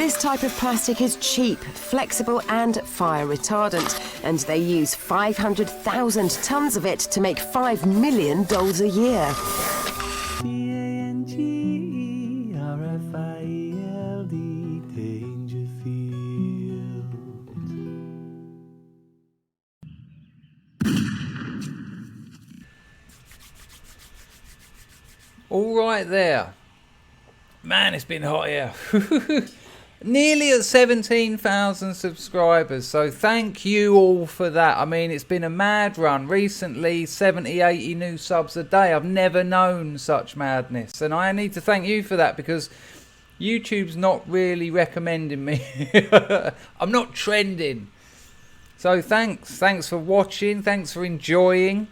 This type of plastic is cheap, flexible and fire retardant, and they use 500,000 tons of it to make $5 million a year. All right there. Man, it's been hot here. Nearly at 17,000 subscribers. So thank you all for that. I mean, it's been a mad run. Recently, 70, 80 new subs a day. I've never known such madness. And I need to thank you for that because YouTube's not really recommending me. I'm not trending. So thanks. Thanks for watching. Thanks for enjoying.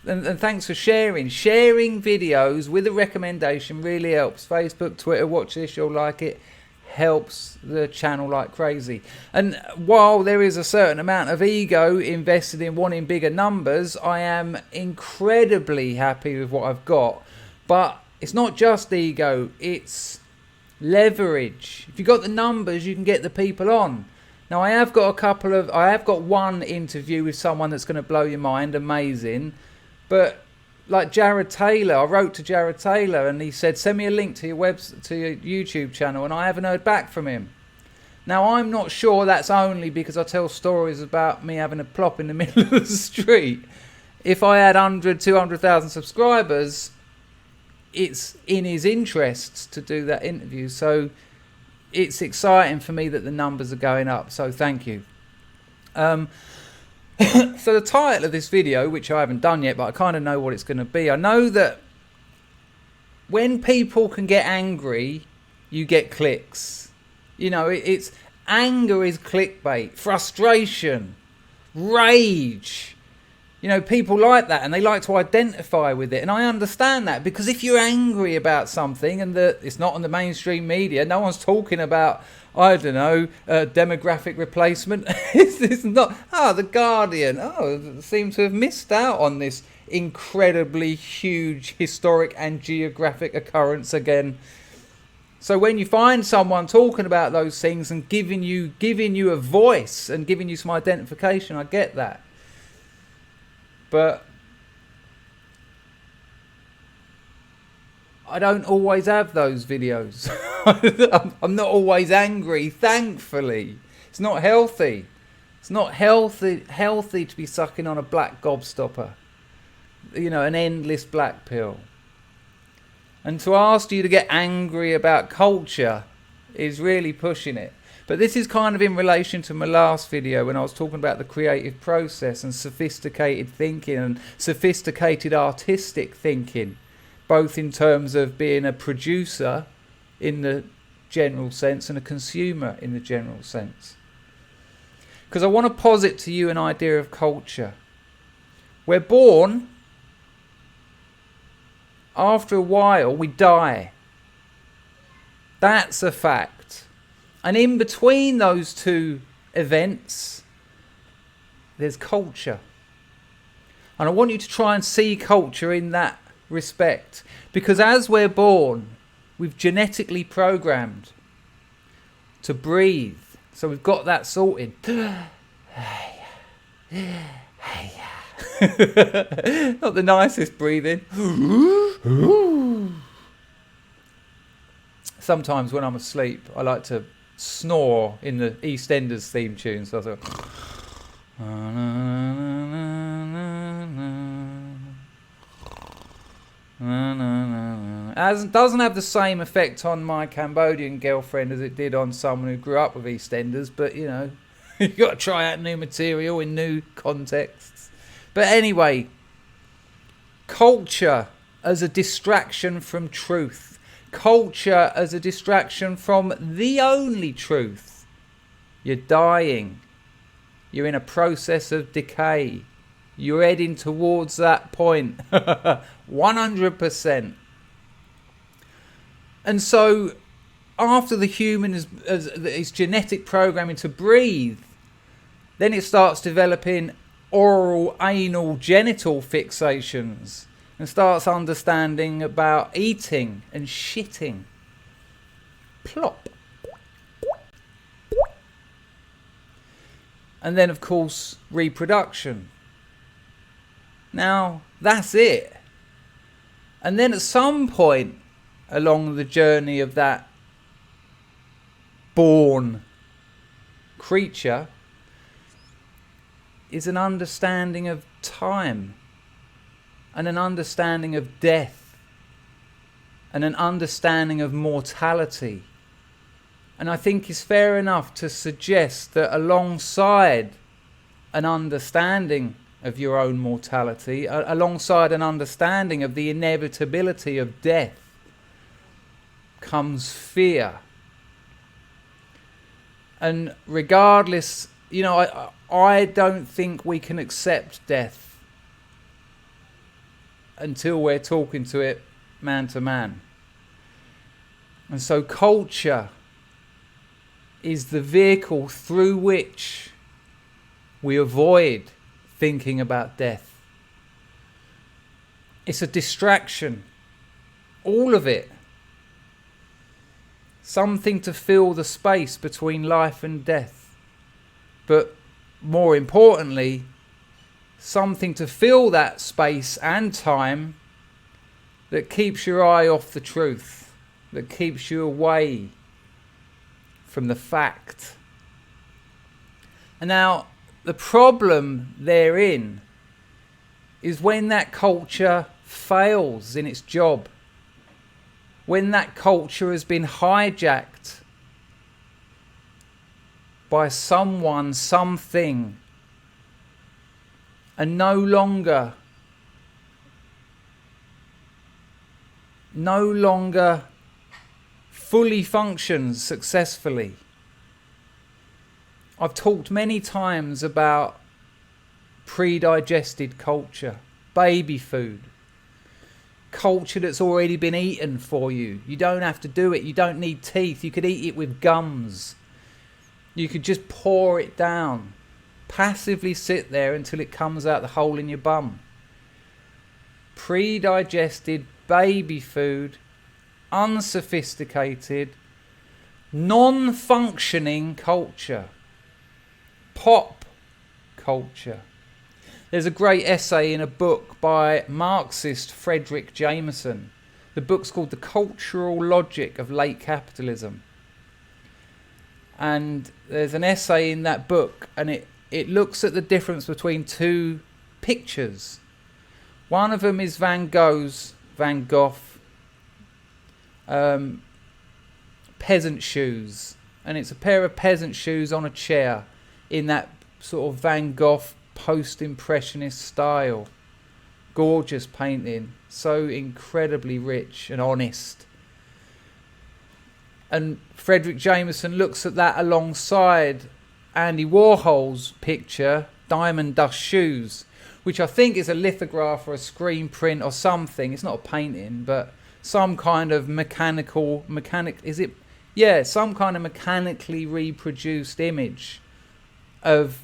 And thanks for sharing. Sharing videos with a recommendation really helps. Facebook, Twitter, watch this, you'll like it. Helps the channel like crazy. And while there is a certain amount of ego invested in wanting bigger numbers, I am incredibly happy with what I've got. But it's not just ego, it's leverage. If you've got the numbers, you can get the people on. Now I have got one interview with someone that's going to blow your mind, amazing. But like Jared Taylor, I wrote to Jared Taylor and he said, send me a link to your YouTube channel, and I haven't heard back from him. Now I'm not sure that's only because I tell stories about me having a plop in the middle of the street. If I had 100, 200,000 subscribers, it's in his interests to do that interview. So it's exciting for me that the numbers are going up. So thank you. So the title of this video, which I haven't done yet, but I kind of know what it's going to be. I know that when people can get angry, you get clicks. You know, it's anger is clickbait, frustration, rage. You know, people like that and they like to identify with it. And I understand that because if you're angry about something and it's not on the mainstream media, no one's talking about, I don't know, demographic replacement. It's not, The Guardian, seem to have missed out on this incredibly huge historic and geographic occurrence again. So when you find someone talking about those things and giving you a voice and giving you some identification, I get that. But I don't always have those videos. I'm not always angry, thankfully. It's not healthy. It's not healthy to be sucking on a black gobstopper. You know, an endless black pill. And to ask you to get angry about culture is really pushing it. But this is kind of in relation to my last video when I was talking about the creative process and sophisticated thinking and sophisticated artistic thinking, both in terms of being a producer in the general sense and a consumer in the general sense. Because I want to posit to you an idea of culture. We're born, after a while we die. That's a fact. And in between those two events, there's culture. And I want you to try and see culture in that respect. Because as we're born, we've genetically programmed to breathe. So we've got that sorted. Not the nicest breathing. Sometimes when I'm asleep, I like to snore in the EastEnders theme tune. So I was like, doesn't have the same effect on my Cambodian girlfriend as it did on someone who grew up with EastEnders, but you know, you've got to try out new material in new contexts. But anyway, culture as a distraction from truth. Culture as a distraction from the only truth. You're dying. You're in a process of decay. You're heading towards that point. 100%. And so after the human is genetic programming to breathe, then it starts developing oral, anal, genital fixations and starts understanding about eating and shitting. Plop. And then, of course, reproduction. Now, that's it. And then at some point along the journey of that born creature is an understanding of time and an understanding of death and an understanding of mortality. And I think it's fair enough to suggest that alongside an understanding of your own mortality, alongside an understanding of the inevitability of death, comes fear. And regardless, I don't think we can accept death until we're talking to it man to man. And so culture is the vehicle through which we avoid thinking about death. It's a distraction, all of it. Something to fill the space between life and death. But more importantly, something to fill that space and time that keeps your eye off the truth, that keeps you away from the fact. And now, the problem therein is when that culture fails in its job, when that culture has been hijacked by someone, something, and no longer fully functions successfully. I've talked many times about pre-digested culture, baby food, culture that's already been eaten for you. You don't have to do it. You don't need teeth. You could eat it with gums. You could just pour it down, passively sit there until it comes out the hole in your bum. Pre-digested baby food, unsophisticated, non-functioning culture. Pop culture. There's a great essay in a book by Marxist Frederick Jameson. The book's called The Cultural Logic of Late Capitalism. And there's an essay in that book, and it looks at the difference between two pictures. One of them is Van Gogh, peasant shoes. And it's a pair of peasant shoes on a chair in that sort of Van Gogh post-impressionist style. Gorgeous painting, so incredibly rich and honest. And Frederick Jameson looks at that alongside Andy Warhol's picture, Diamond Dust Shoes, which I think is a lithograph or a screen print or something. It's not a painting, but some kind of some kind of mechanically reproduced image of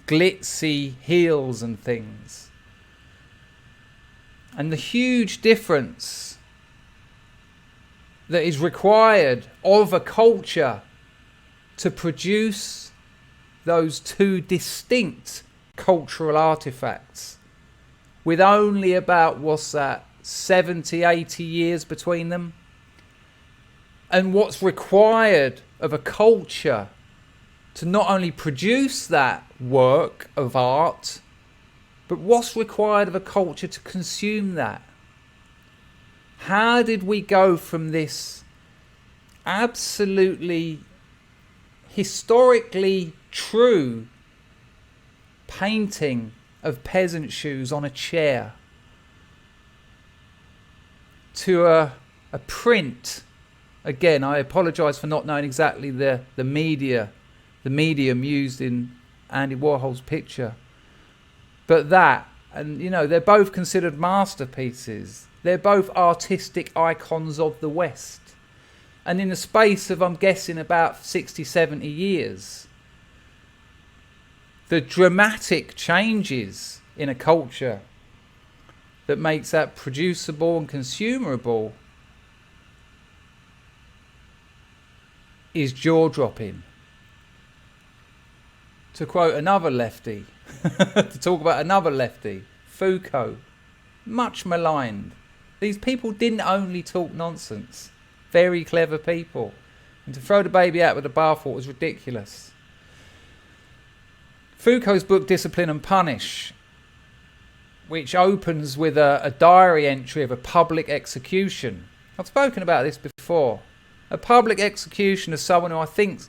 glitzy heels and things. And the huge difference that is required of a culture to produce those two distinct cultural artifacts with only about, 70, 80 years between them. And what's required of a culture to not only produce that work of art, but what's required of a culture to consume that. How did we go from this absolutely historically true painting of peasant shoes on a chair to a print? Again, I apologise for not knowing exactly the medium used in Andy Warhol's picture. But that, and they're both considered masterpieces. They're both artistic icons of the West. And in the space of, I'm guessing, about 60, 70 years, the dramatic changes in a culture that makes that producible and consumable is jaw-dropping. to quote another lefty, to talk about another lefty, Foucault, much maligned. These people didn't only talk nonsense. Very clever people. And to throw the baby out with the bathwater was ridiculous. Foucault's book Discipline and Punish, which opens with a diary entry of a public execution. I've spoken about this before. A public execution of someone who I think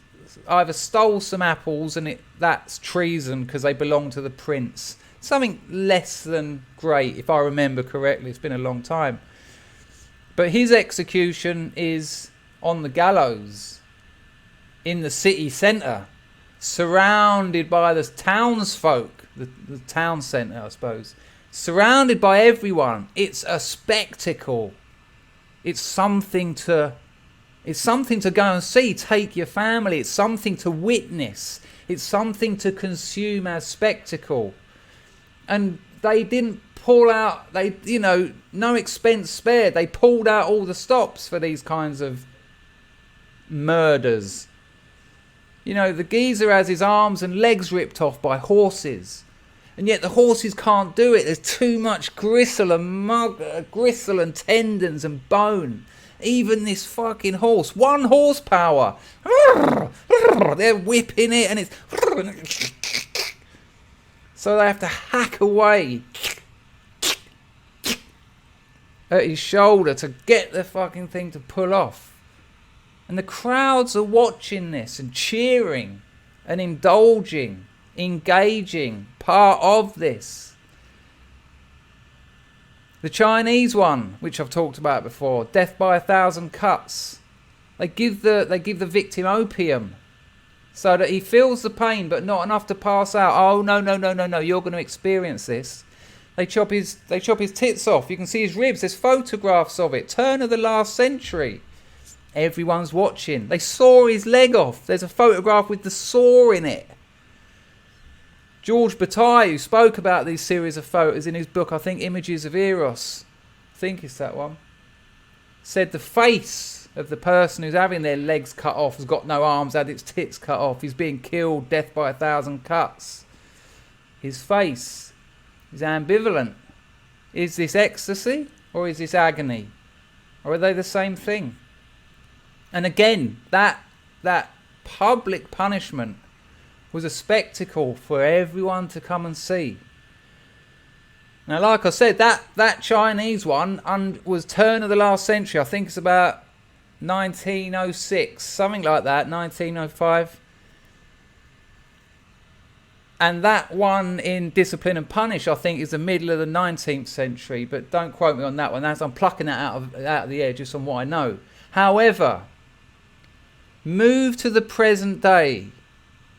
either stole some apples and that's treason because they belong to the prince. Something less than great, if I remember correctly. It's been a long time. But his execution is on the gallows in the city centre, surrounded by the townsfolk, the town centre, I suppose. Surrounded by everyone. It's a spectacle. It's something to go and see. Take your family. It's something to witness. It's something to consume as spectacle. And they didn't pull out, no expense spared. They pulled out all the stops for these kinds of murders. The geezer has his arms and legs ripped off by horses. And yet the horses can't do it. There's too much gristle and tendons and bone. Even this fucking horse, 1 horsepower. They're whipping it and it's... So they have to hack away at his shoulder to get the fucking thing to pull off. And the crowds are watching this and cheering and indulging, engaging, part of this. The Chinese one, which I've talked about before, death by 1,000 cuts. They give the victim opium so that he feels the pain but not enough to pass out. Oh no, you're going to experience this. They chop his tits off. You can see his ribs. There's photographs of it. Turn of the last century. Everyone's watching. They saw his leg off. There's a photograph with the saw in it. George Bataille, who spoke about these series of photos in his book, I think Images of Eros, I think it's that one, said the face of the person who's having their legs cut off, has got no arms, had its tits cut off, he's being killed, death by 1,000 cuts. His face is ambivalent. Is this ecstasy or is this agony? Or are they the same thing? And again, that public punishment was a spectacle for everyone to come and see. Now, like I said, that Chinese one was turn of the last century. I think it's about 1906, something like that, 1905. And that one in Discipline and Punish, I think, is the middle of the 19th century. But don't quote me on that one. I'm plucking that out of the air just on what I know. However, move to the present day.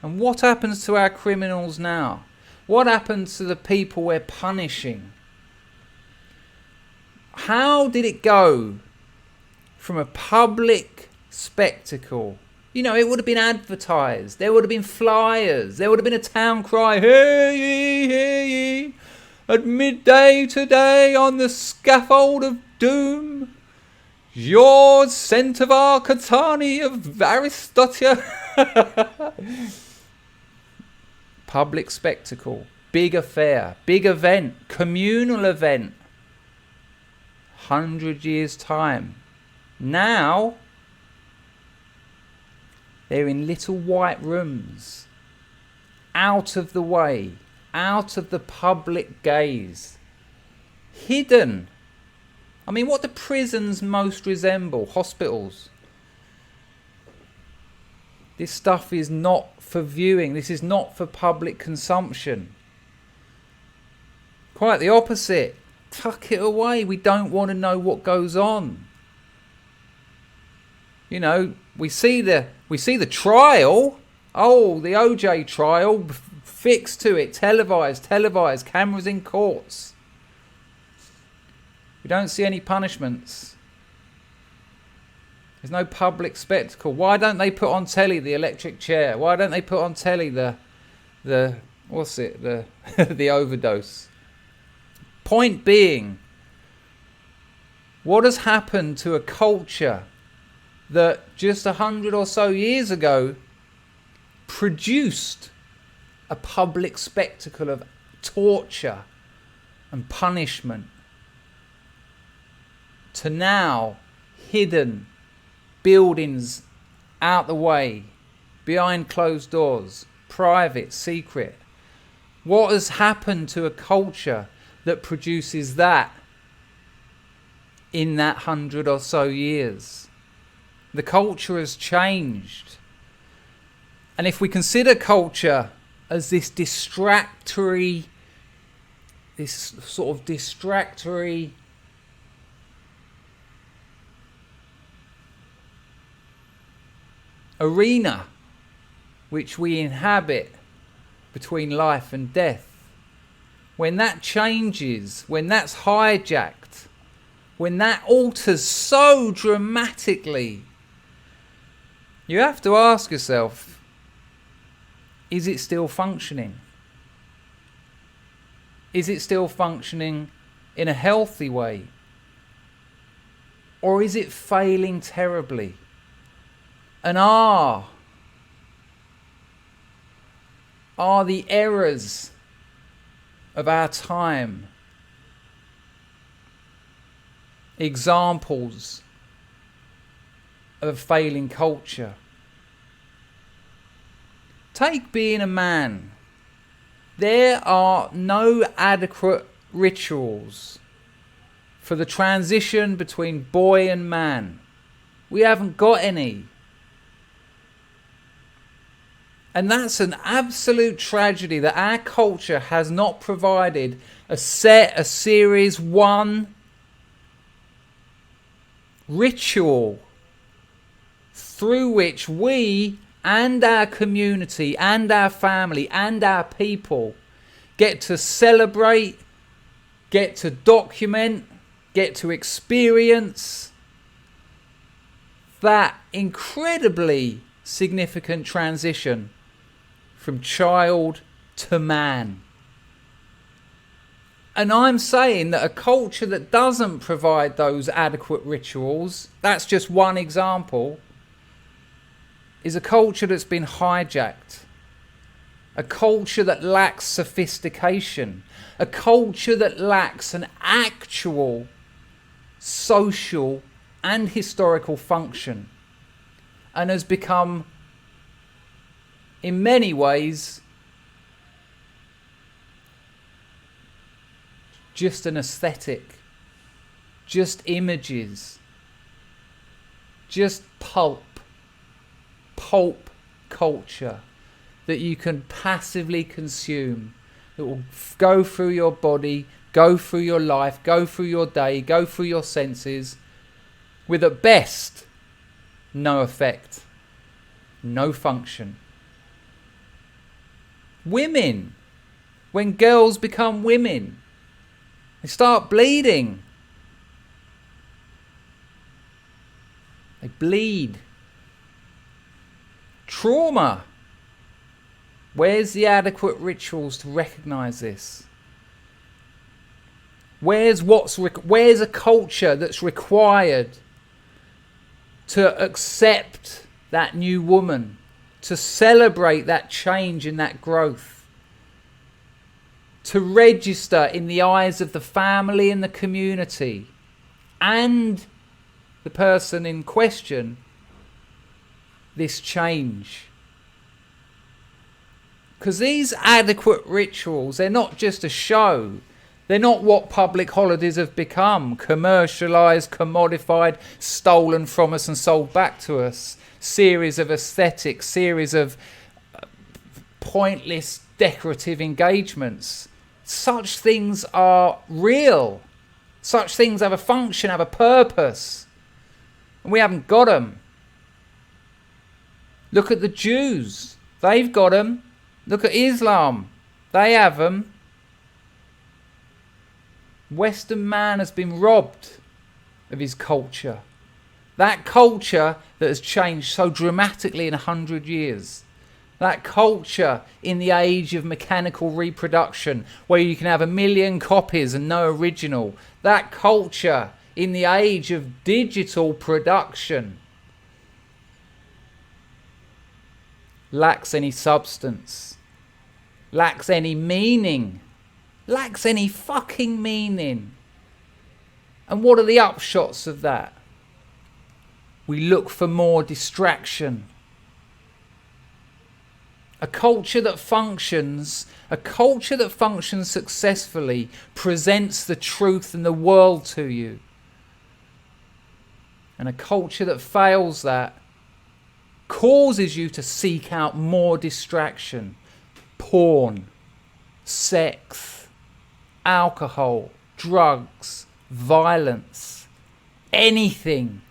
And what happens to our criminals now? What happens to the people we're punishing? How did it go from a public spectacle? It would have been advertised. There would have been flyers. There would have been a town cry, "Hear ye, hear ye, at midday today on the scaffold of doom, yours, Centaur Catani of Aristotia." Public spectacle, big affair, big event, communal event. 100 years' time. Now, they're in little white rooms, out of the way, out of the public gaze, hidden. I mean, what do prisons most resemble? Hospitals. This stuff is not for viewing. This is not for public consumption. Quite the opposite. Tuck it away. We don't want to know what goes on. We see the trial. Oh, the OJ trial, fixed to it, televised, cameras in courts. We don't see any punishments. There's no public spectacle. Why don't they put on telly the electric chair? Why don't they put on telly the the overdose? Point being, what has happened to a culture that just 100 or so years ago produced a public spectacle of torture and punishment, to now hidden buildings out the way, behind closed doors, private, secret. What has happened to a culture that produces that in that 100 or so years? The culture has changed. And if we consider culture as this distractory arena which we inhabit between life and death, when that changes, when that's hijacked, when that alters so dramatically, you have to ask yourself, is it still functioning? Is it still functioning in a healthy way? Or is it failing terribly? And are the errors of our time examples of a failing culture? Take being a man. There are no adequate rituals for the transition between boy and man. We haven't got any. And that's an absolute tragedy that our culture has not provided a series, one ritual through which we and our community and our family and our people get to celebrate, get to document, get to experience that incredibly significant transition from child to man. And I'm saying that a culture that doesn't provide those adequate rituals, that's just one example, is a culture that's been hijacked. A culture that lacks sophistication. A culture that lacks an actual social and historical function. And has become, in many ways, just an aesthetic, just images, just pulp culture that you can passively consume, that will go through your body, go through your life, go through your day, go through your senses, with at best no effect, no function. Women, when girls become women, they start bleeding. They bleed. Trauma. Where's the adequate rituals to recognise this? Where's a culture that's required to accept that new woman, to celebrate that change and that growth, to register in the eyes of the family and the community and the person in question this change? Because these adequate rituals, they're not just a show. They're not what public holidays have become. Commercialised, commodified, stolen from us and sold back to us. Series of aesthetics, series of pointless decorative engagements. Such things are real. Such things have a function, have a purpose. And we haven't got them. Look at the Jews. They've got them. Look at Islam. They have them. Western man has been robbed of his culture. That culture that has changed so dramatically in 100 years. That culture in the age of mechanical reproduction, where you can have 1 million copies and no original. That culture in the age of digital production lacks any substance, lacks any meaning. Lacks any fucking meaning. And what are the upshots of that? We look for more distraction. A culture that functions successfully presents the truth and the world to you. And a culture that fails that causes you to seek out more distraction. Porn, sex, alcohol, drugs, violence, anything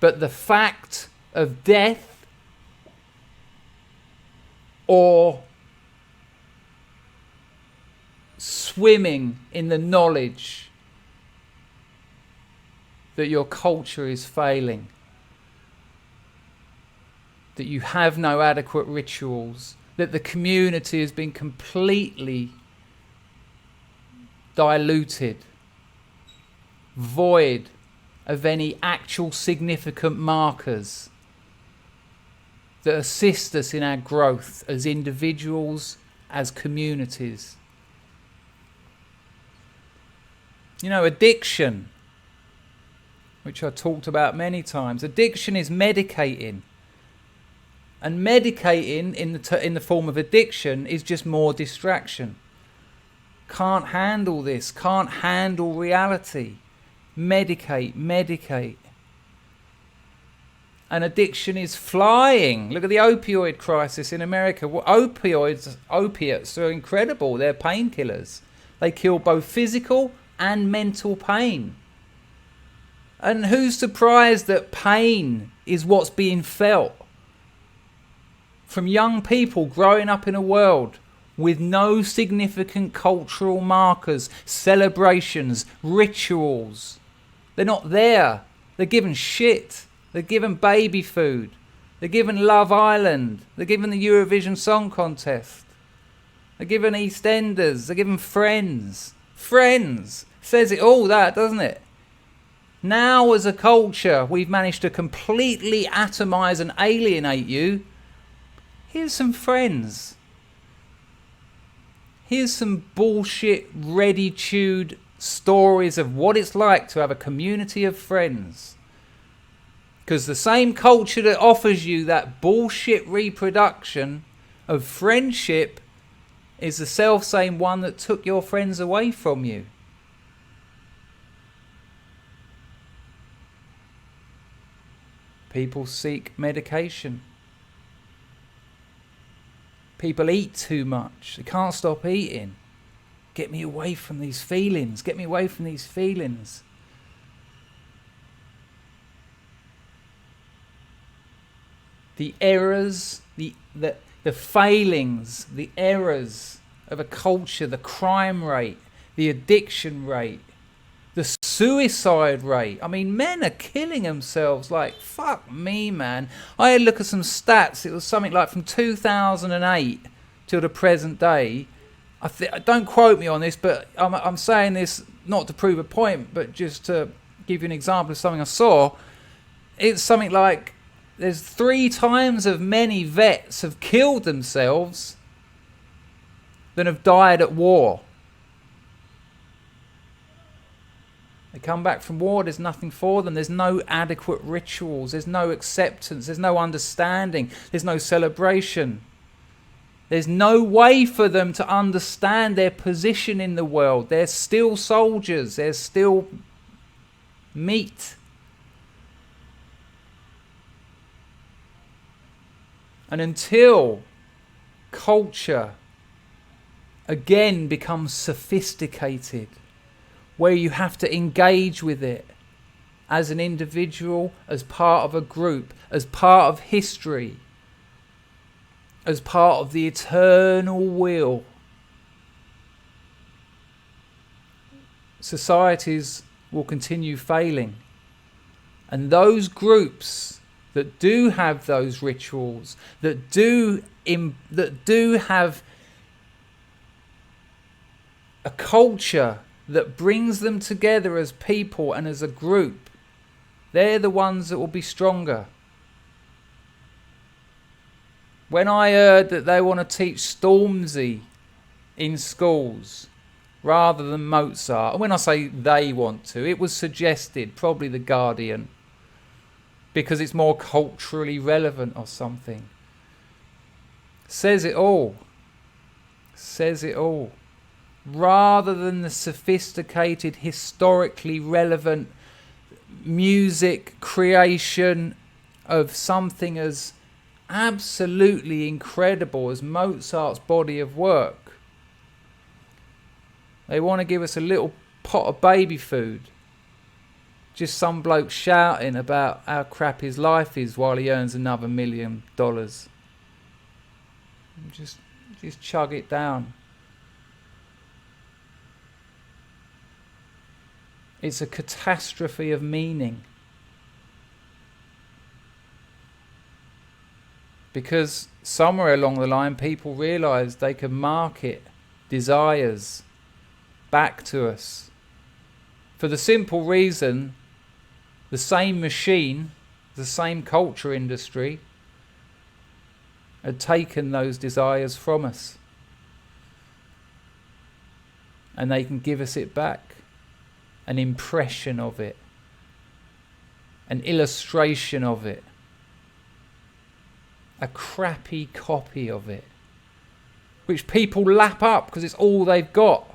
but the fact of death or swimming in the knowledge that your culture is failing, that you have no adequate rituals, that the community has been completely diluted, void of any actual significant markers that assist us in our growth as individuals, as communities. You know, addiction, which I talked about many times, addiction is medicating. And medicating in the form of addiction is just more distraction. Can't handle this, can't handle reality. Medicate. And addiction is flying. Look at the opioid crisis in America. Well, opiates are incredible. They're painkillers. They kill both physical and mental pain. And who's surprised that pain is what's being felt? From young people growing up in a world with no significant cultural markers, celebrations, rituals. They're not there. They're given shit. They're given baby food. They're given Love Island. They're given the Eurovision Song Contest. They're given EastEnders. They're given Friends. Friends says it all, that, doesn't it? Now as a culture, we've managed to completely atomize and alienate you. Here's some Friends. Here's some bullshit, ready-chewed stories of what it's like to have a community of friends. Because the same culture that offers you that bullshit reproduction of friendship is the self-same one that took your friends away from you. People seek medication. People eat too much. They can't stop eating. Get me away from these feelings. Get me away from these feelings. The errors, the failings, the errors of a culture, the crime rate, the addiction rate, the suicide rate. I mean, men are killing themselves like, fuck me, man. I had a look at some stats. It was something like from 2008 till the present day. Don't quote me on this, but I'm saying this not to prove a point, but just to give you an example of something I saw. It's something like there's 3 times as many vets have killed themselves than have died at war. They come back from war, there's nothing for them. There's no adequate rituals. There's no acceptance. There's no understanding. There's no celebration. There's no way for them to understand their position in the world. They're still soldiers. They're still meat. And until culture again becomes sophisticated, where you have to engage with it as an individual, as part of a group, as part of history, as part of the eternal will. Societies will continue failing. And those groups that do have those rituals, that do have a culture that brings them together as people and as a group, they're the ones that will be stronger. When I heard that they want to teach Stormzy in schools rather than Mozart, and when I say they want to, it was suggested, probably The Guardian, because it's more culturally relevant or something. Says it all. Says it all. Rather than the sophisticated, historically relevant music creation of something as absolutely incredible as Mozart's body of work. They want to give us a little pot of baby food. Just some bloke shouting about how crap his life is while he earns another $1 million. Just chug it down. It's a catastrophe of meaning. Because somewhere along the line people realised they could market desires back to us. For the simple reason, the same machine, the same culture industry, had taken those desires from us. And they can give us it back. An impression of it. An illustration of it. A crappy copy of it. Which people lap up because it's all they've got.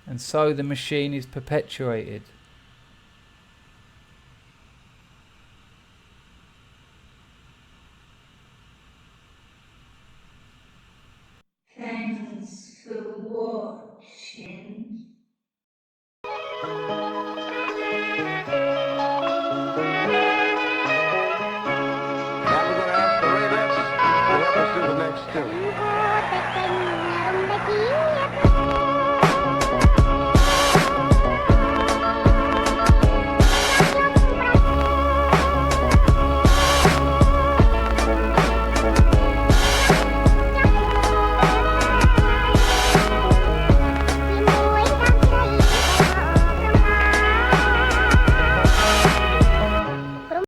And so the machine is perpetuated. Thanks for watching. Now we're going to ask the Raydets to help us do the next two.